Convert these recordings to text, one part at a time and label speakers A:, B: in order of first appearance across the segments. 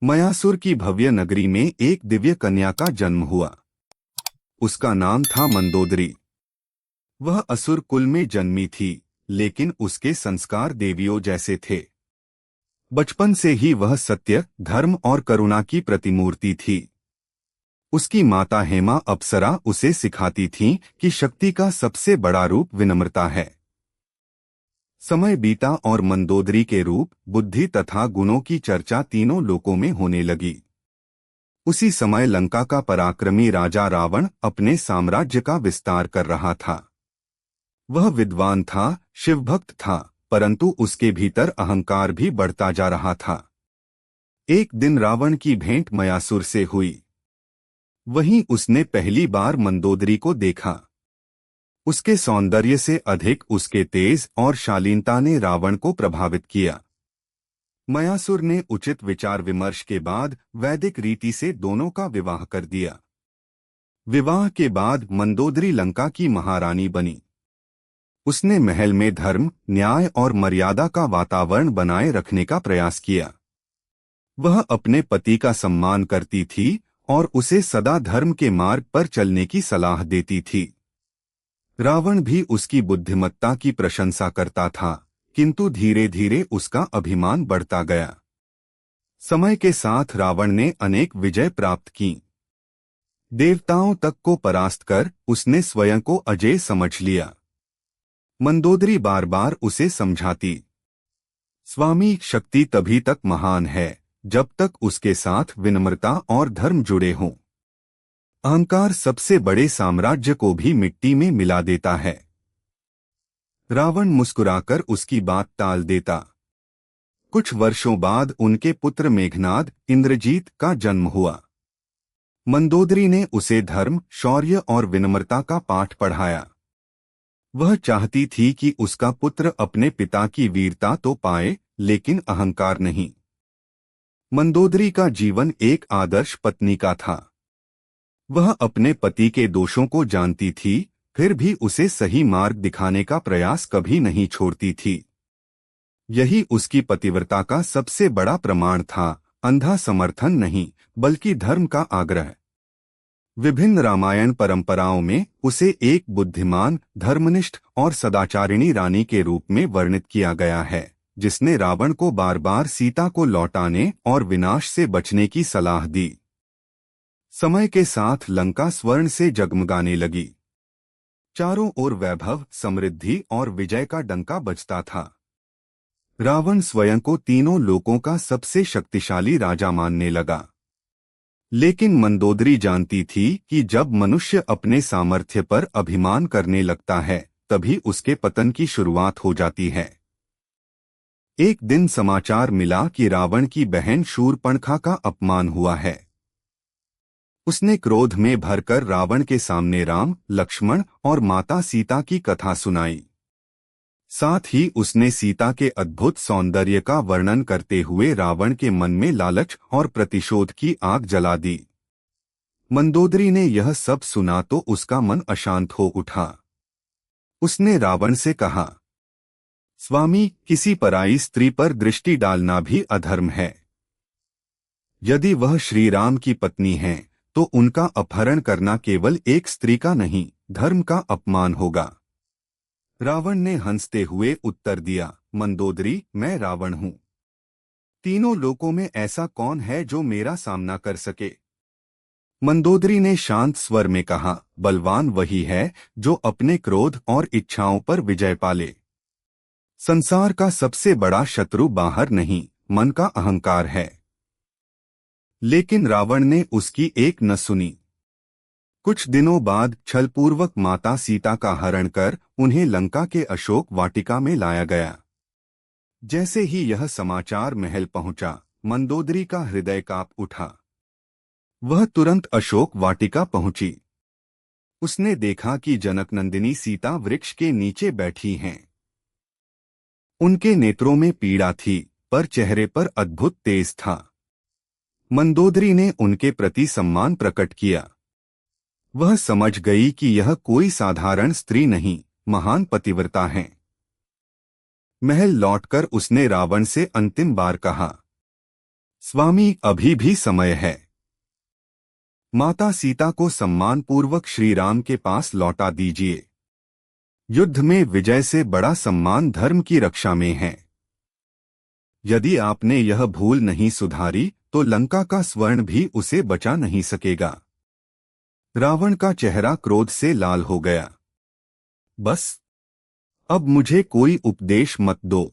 A: मयासुर की भव्य नगरी में एक दिव्य कन्या का जन्म हुआ। उसका नाम था मंदोदरी। वह असुर कुल में जन्मी थी, लेकिन उसके संस्कार देवियों जैसे थे। बचपन से ही वह सत्य, धर्म और करुणा की प्रतिमूर्ति थी। उसकी माता हेमा अप्सरा उसे सिखाती थीं कि शक्ति का सबसे बड़ा रूप विनम्रता है। समय बीता और मंदोदरी के रूप, बुद्धि तथा गुणों की चर्चा तीनों लोकों में होने लगी। उसी समय लंका का पराक्रमी राजा रावण अपने साम्राज्य का विस्तार कर रहा था। वह विद्वान था, शिवभक्त था, परंतु उसके भीतर अहंकार भी बढ़ता जा रहा था। एक दिन रावण की भेंट मयासुर से हुई। वहीं उसने पहली बार मंदोदरी को देखा। उसके सौंदर्य से अधिक उसके तेज और शालीनता ने रावण को प्रभावित किया। मयासुर ने उचित विचार विमर्श के बाद वैदिक रीति से दोनों का विवाह कर दिया। विवाह के बाद मंदोदरी लंका की महारानी बनी। उसने महल में धर्म, न्याय और मर्यादा का वातावरण बनाए रखने का प्रयास किया। वह अपने पति का सम्मान करती थी और उसे सदा धर्म के मार्ग पर चलने की सलाह देती थी। रावण भी उसकी बुद्धिमत्ता की प्रशंसा करता था, किंतु धीरे धीरे उसका अभिमान बढ़ता गया। समय के साथ रावण ने अनेक विजय प्राप्त की। देवताओं तक को परास्त कर उसने स्वयं को अजेय समझ लिया। मंदोदरी बार बार उसे समझाती, स्वामी, शक्ति तभी तक महान है जब तक उसके साथ विनम्रता और धर्म जुड़े हों। अहंकार सबसे बड़े साम्राज्य को भी मिट्टी में मिला देता है। रावण मुस्कुराकर उसकी बात टाल देता। कुछ वर्षों बाद उनके पुत्र मेघनाद, इंद्रजीत का जन्म हुआ। मंदोदरी ने उसे धर्म, शौर्य और विनम्रता का पाठ पढ़ाया। वह चाहती थी कि उसका पुत्र अपने पिता की वीरता तो पाए, लेकिन अहंकार नहीं। मंदोदरी का जीवन एक आदर्श पत्नी का था। वह अपने पति के दोषों को जानती थी, फिर भी उसे सही मार्ग दिखाने का प्रयास कभी नहीं छोड़ती थी। यही उसकी पतिव्रता का सबसे बड़ा प्रमाण था, अंधा समर्थन नहीं, बल्कि धर्म का आग्रह। विभिन्न रामायण परंपराओं में उसे एक बुद्धिमान, धर्मनिष्ठ और सदाचारिणी रानी के रूप में वर्णित किया गया है, जिसने रावण को बार बार सीता को लौटाने और विनाश से बचने की सलाह दी। समय के साथ लंका स्वर्ण से जगमगाने लगी। चारों ओर वैभव, समृद्धि और विजय का डंका बजता था। रावण स्वयं को तीनों लोकों का सबसे शक्तिशाली राजा मानने लगा। लेकिन मंदोदरी जानती थी कि जब मनुष्य अपने सामर्थ्य पर अभिमान करने लगता है, तभी उसके पतन की शुरुआत हो जाती है। एक दिन समाचार मिला कि रावण की बहन शूर्पणखा का अपमान हुआ है। उसने क्रोध में भरकर रावण के सामने राम, लक्ष्मण और माता सीता की कथा सुनाई। साथ ही उसने सीता के अद्भुत सौंदर्य का वर्णन करते हुए रावण के मन में लालच और प्रतिशोध की आग जला दी। मंदोदरी ने यह सब सुना तो उसका मन अशांत हो उठा। उसने रावण से कहा, स्वामी, किसी पराई स्त्री पर दृष्टि डालना भी अधर्म है। यदि वह श्री राम की पत्नी हैं, तो उनका अपहरण करना केवल एक स्त्री का नहीं, धर्म का अपमान होगा। रावण ने हंसते हुए उत्तर दिया, मंदोदरी, मैं रावण हूँ। तीनों लोकों में ऐसा कौन है जो मेरा सामना कर सके? मंदोदरी ने शांत स्वर में कहा, बलवान वही है जो अपने क्रोध और इच्छाओं पर विजय पाले। संसार का सबसे बड़ा शत्रु बाहर नहीं, मन का अहंकार है। लेकिन रावण ने उसकी एक न सुनी। कुछ दिनों बाद छलपूर्वक माता सीता का हरण कर उन्हें लंका के अशोक वाटिका में लाया गया। जैसे ही यह समाचार महल पहुंचा, मंदोदरी का हृदय कांप उठा। वह तुरंत अशोक वाटिका पहुंची। उसने देखा कि जनकनंदिनी सीता वृक्ष के नीचे बैठी हैं। उनके नेत्रों में पीड़ा थी, पर चेहरे पर अद्भुत तेज था। मंदोदरी ने उनके प्रति सम्मान प्रकट किया। वह समझ गई कि यह कोई साधारण स्त्री नहीं, महान पतिव्रता है। महल लौटकर उसने रावण से अंतिम बार कहा, स्वामी, अभी भी समय है। माता सीता को सम्मानपूर्वक श्री राम के पास लौटा दीजिए। युद्ध में विजय से बड़ा सम्मान धर्म की रक्षा में है। यदि आपने यह भूल नहीं सुधारी तो लंका का स्वर्ण भी उसे बचा नहीं सकेगा। रावण का चेहरा क्रोध से लाल हो गया। बस, अब मुझे कोई उपदेश मत दो।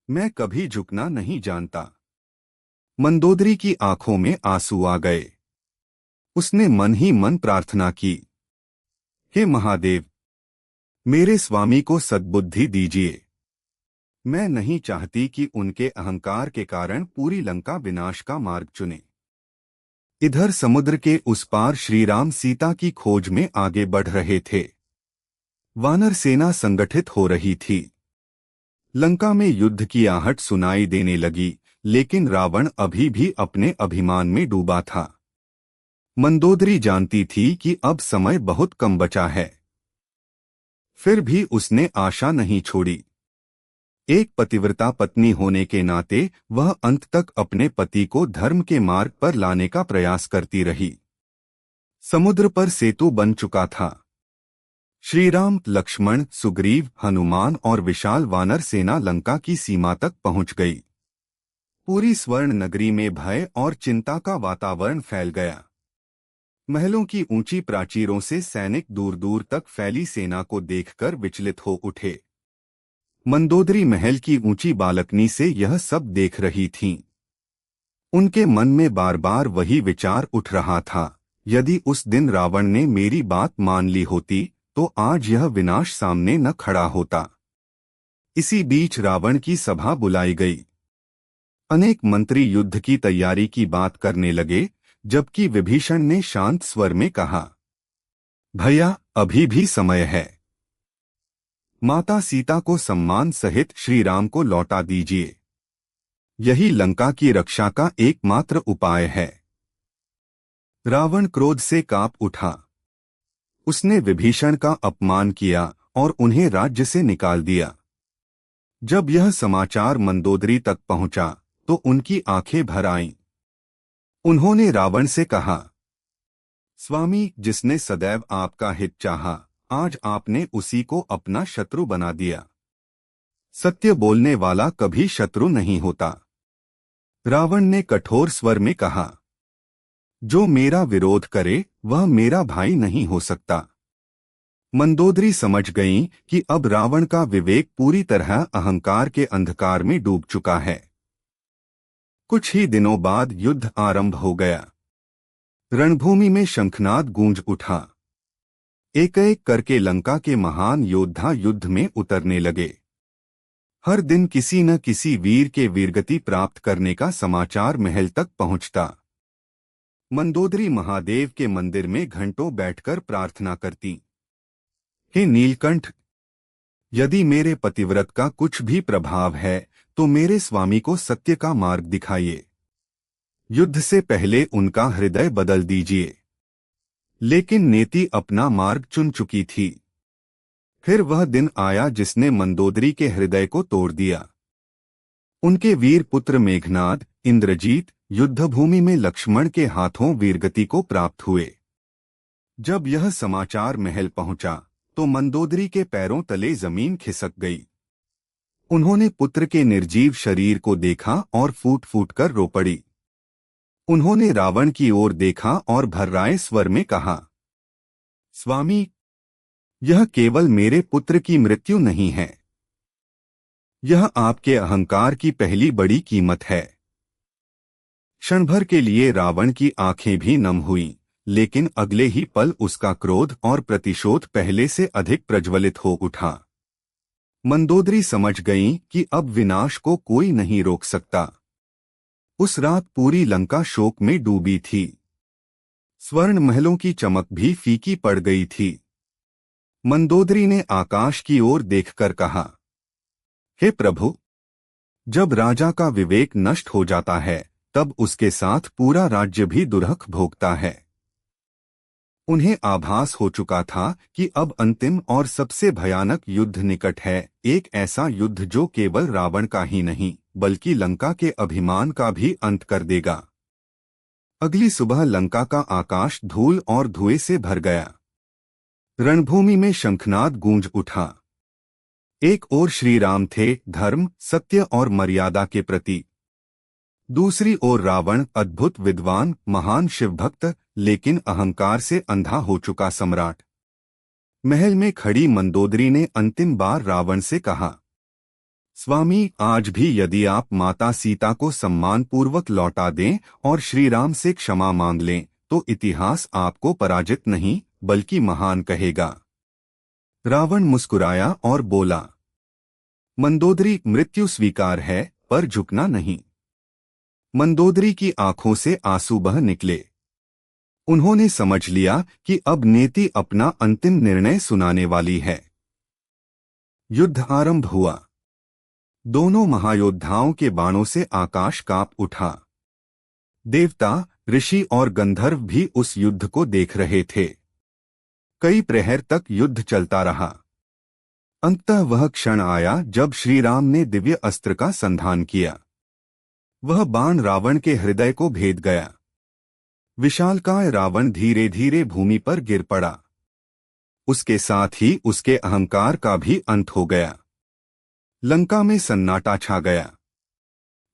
A: मैं कभी झुकना नहीं जानता। मंदोदरी की आंखों में आंसू आ गए। उसने मन ही मन प्रार्थना की, हे महादेव, मेरे स्वामी को सद्बुद्धि दीजिए। मैं नहीं चाहती कि उनके अहंकार के कारण पूरी लंका विनाश का मार्ग चुने। इधर समुद्र के उस पार श्रीराम सीता की खोज में आगे बढ़ रहे थे। वानर सेना संगठित हो रही थी। लंका में युद्ध की आहट सुनाई देने लगी, लेकिन रावण अभी भी अपने अभिमान में डूबा था। मंदोदरी जानती थी कि अब समय बहुत कम बचा है। फिर भी उसने आशा नहीं छोड़ी। एक पतिव्रता पत्नी होने के नाते वह अंत तक अपने पति को धर्म के मार्ग पर लाने का प्रयास करती रही। समुद्र पर सेतु बन चुका था। श्रीराम, लक्ष्मण, सुग्रीव, हनुमान और विशाल वानर सेना लंका की सीमा तक पहुंच गई। पूरी स्वर्ण नगरी में भय और चिंता का वातावरण फैल गया। महलों की ऊंची प्राचीरों से सैनिक दूर दूर तक फैली सेना को देखकर विचलित हो उठे। मंदोदरी महल की ऊंची बालकनी से यह सब देख रही थीं। उनके मन में बार बार वही विचार उठ रहा था, यदि उस दिन रावण ने मेरी बात मान ली होती तो आज यह विनाश सामने न खड़ा होता। इसी बीच रावण की सभा बुलाई गई। अनेक मंत्री युद्ध की तैयारी की बात करने लगे, जबकि विभीषण ने शांत स्वर में कहा, भैया, अभी भी समय है। माता सीता को सम्मान सहित श्री राम को लौटा दीजिए। यही लंका की रक्षा का एकमात्र उपाय है। रावण क्रोध से कांप उठा। उसने विभीषण का अपमान किया और उन्हें राज्य से निकाल दिया। जब यह समाचार मंदोदरी तक पहुंचा तो उनकी आंखें भर आईं। उन्होंने रावण से कहा, स्वामी, जिसने सदैव आपका हित चाहा, आज आपने उसी को अपना शत्रु बना दिया। सत्य बोलने वाला कभी शत्रु नहीं होता। रावण ने कठोर स्वर में कहा, जो मेरा विरोध करे वह मेरा भाई नहीं हो सकता। मंदोदरी समझ गईं कि अब रावण का विवेक पूरी तरह अहंकार के अंधकार में डूब चुका है। कुछ ही दिनों बाद युद्ध आरंभ हो गया। रणभूमि में शंखनाद गूंज उठा। एक एक करके लंका के महान योद्धा युद्ध में उतरने लगे। हर दिन किसी न किसी वीर के वीरगति प्राप्त करने का समाचार महल तक पहुंचता। मंदोदरी महादेव के मंदिर में घंटों बैठकर प्रार्थना करती, हे नीलकंठ, यदि मेरे पतिव्रत का कुछ भी प्रभाव है तो मेरे स्वामी को सत्य का मार्ग दिखाइए। युद्ध से पहले उनका हृदय बदल दीजिए। लेकिन नेति अपना मार्ग चुन चुकी थी। फिर वह दिन आया जिसने मंदोदरी के हृदय को तोड़ दिया। उनके वीर पुत्र मेघनाद, इंद्रजीत युद्धभूमि में लक्ष्मण के हाथों वीरगति को प्राप्त हुए। जब यह समाचार महल पहुंचा तो मंदोदरी के पैरों तले जमीन खिसक गई। उन्होंने पुत्र के निर्जीव शरीर को देखा और फूट फूट कर रो पड़ी। उन्होंने रावण की ओर देखा और भर्राए स्वर में कहा, स्वामी, यह केवल मेरे पुत्र की मृत्यु नहीं है। यह आपके अहंकार की पहली बड़ी कीमत है। क्षण भर के लिए रावण की आंखें भी नम हुईं, लेकिन अगले ही पल उसका क्रोध और प्रतिशोध पहले से अधिक प्रज्वलित हो उठा। मंदोदरी समझ गईं कि अब विनाश को कोई नहीं रोक सकता। उस रात पूरी लंका शोक में डूबी थी। स्वर्ण महलों की चमक भी फीकी पड़ गई थी। मंदोदरी ने आकाश की ओर देखकर कहा, हे प्रभु, जब राजा का विवेक नष्ट हो जाता है तब उसके साथ पूरा राज्य भी दुर्हक भोगता है। उन्हें आभास हो चुका था कि अब अंतिम और सबसे भयानक युद्ध निकट है, एक ऐसा युद्ध जो केवल रावण का ही नहीं बल्कि लंका के अभिमान का भी अंत कर देगा। अगली सुबह लंका का आकाश धूल और धुएं से भर गया। रणभूमि में शंखनाद गूंज उठा। एक ओर श्री राम थे, धर्म, सत्य और मर्यादा के प्रति। दूसरी ओर रावण, अद्भुत विद्वान, महान शिवभक्त, लेकिन अहंकार से अंधा हो चुका सम्राट। महल में खड़ी मंदोदरी ने अंतिम बार रावण से कहा, स्वामी, आज भी यदि आप माता सीता को सम्मानपूर्वक लौटा दें और श्री राम से क्षमा मांग लें, तो इतिहास आपको पराजित नहीं बल्कि महान कहेगा। रावण मुस्कुराया और बोला, मंदोदरी, मृत्यु स्वीकार है पर झुकना नहीं। मंदोदरी की आंखों से आंसू बह निकले। उन्होंने समझ लिया कि अब नेति अपना अंतिम निर्णय सुनाने वाली है। युद्ध आरंभ हुआ। दोनों महायोद्धाओं के बाणों से आकाश कांप उठा। देवता, ऋषि और गंधर्व भी उस युद्ध को देख रहे थे। कई प्रहर तक युद्ध चलता रहा। अंततः वह क्षण आया जब श्री राम ने दिव्य अस्त्र का संधान किया। वह बाण रावण के हृदय को भेद गया। विशालकाय रावण धीरे धीरे भूमि पर गिर पड़ा। उसके साथ ही उसके अहंकार का भी अंत हो गया। लंका में सन्नाटा छा गया।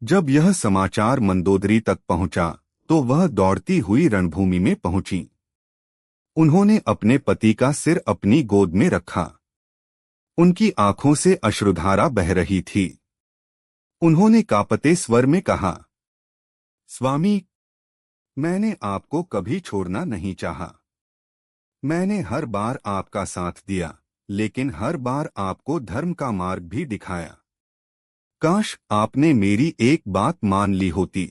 A: जब यह समाचार मंदोदरी तक पहुंचा तो वह दौड़ती हुई रणभूमि में पहुंची। उन्होंने अपने पति का सिर अपनी गोद में रखा। उनकी आंखों से अश्रुधारा बह रही थी। उन्होंने कांपते स्वर में कहा, स्वामी, मैंने आपको कभी छोड़ना नहीं चाहा। मैंने हर बार आपका साथ दिया, लेकिन हर बार आपको धर्म का मार्ग भी दिखाया। काश आपने मेरी एक बात मान ली होती।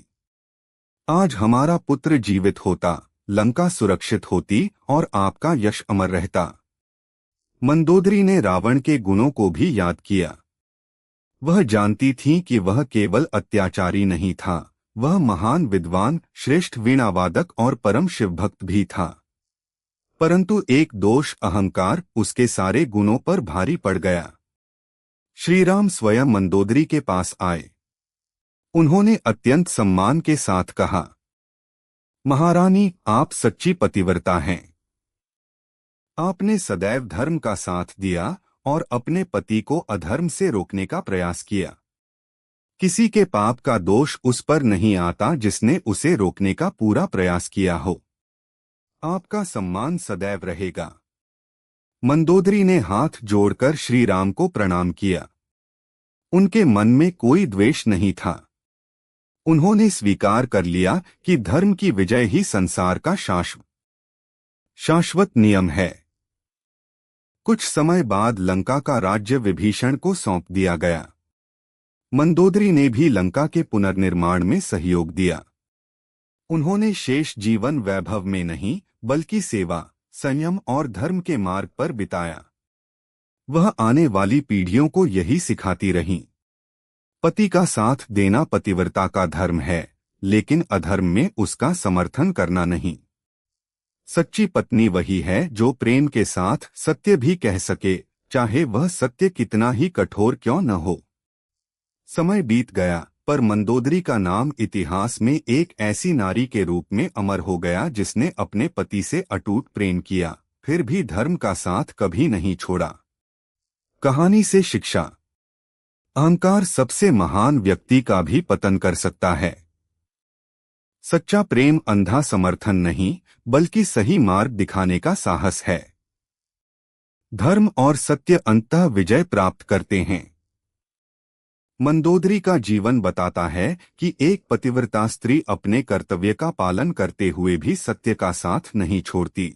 A: आज हमारा पुत्र जीवित होता, लंका सुरक्षित होती और आपका यश अमर रहता। मंदोदरी ने रावण के गुणों को भी याद किया। वह जानती थी कि वह केवल अत्याचारी नहीं था, वह महान विद्वान, श्रेष्ठ वीणावादक और परम शिवभक्त भी था। परंतु एक दोष, अहंकार, उसके सारे गुणों पर भारी पड़ गया। श्रीराम स्वयं मंदोदरी के पास आए। उन्होंने अत्यंत सम्मान के साथ कहा, महारानी, आप सच्ची पतिव्रता हैं। आपने सदैव धर्म का साथ दिया और अपने पति को अधर्म से रोकने का प्रयास किया। किसी के पाप का दोष उस पर नहीं आता जिसने उसे रोकने का पूरा प्रयास किया हो। आपका सम्मान सदैव रहेगा। मंदोदरी ने हाथ जोड़कर श्री राम को प्रणाम किया। उनके मन में कोई द्वेष नहीं था। उन्होंने स्वीकार कर लिया कि धर्म की विजय ही संसार का शाश्वत नियम है। कुछ समय बाद लंका का राज्य विभीषण को सौंप दिया गया। मंदोदरी ने भी लंका के पुनर्निर्माण में सहयोग दिया। उन्होंने शेष जीवन वैभव में नहीं, बल्कि सेवा, संयम और धर्म के मार्ग पर बिताया। वह आने वाली पीढ़ियों को यही सिखाती रहीं। पति का साथ देना पतिव्रता का धर्म है, लेकिन अधर्म में उसका समर्थन करना नहीं। सच्ची पत्नी वही है जो प्रेम के साथ सत्य भी कह सके, चाहे वह सत्य कितना ही कठोर क्यों न हो। समय बीत गया, पर मंदोदरी का नाम इतिहास में एक ऐसी नारी के रूप में अमर हो गया जिसने अपने पति से अटूट प्रेम किया, फिर भी धर्म का साथ कभी नहीं छोड़ा। कहानी से शिक्षा। अहंकार सबसे महान व्यक्ति का भी पतन कर सकता है। सच्चा प्रेम अंधा समर्थन नहीं, बल्कि सही मार्ग दिखाने का साहस है। धर्म और सत्य अंततः विजय प्राप्त करते हैं। मंदोदरी का जीवन बताता है कि एक पतिव्रता स्त्री अपने कर्तव्य का पालन करते हुए भी सत्य का साथ नहीं छोड़ती।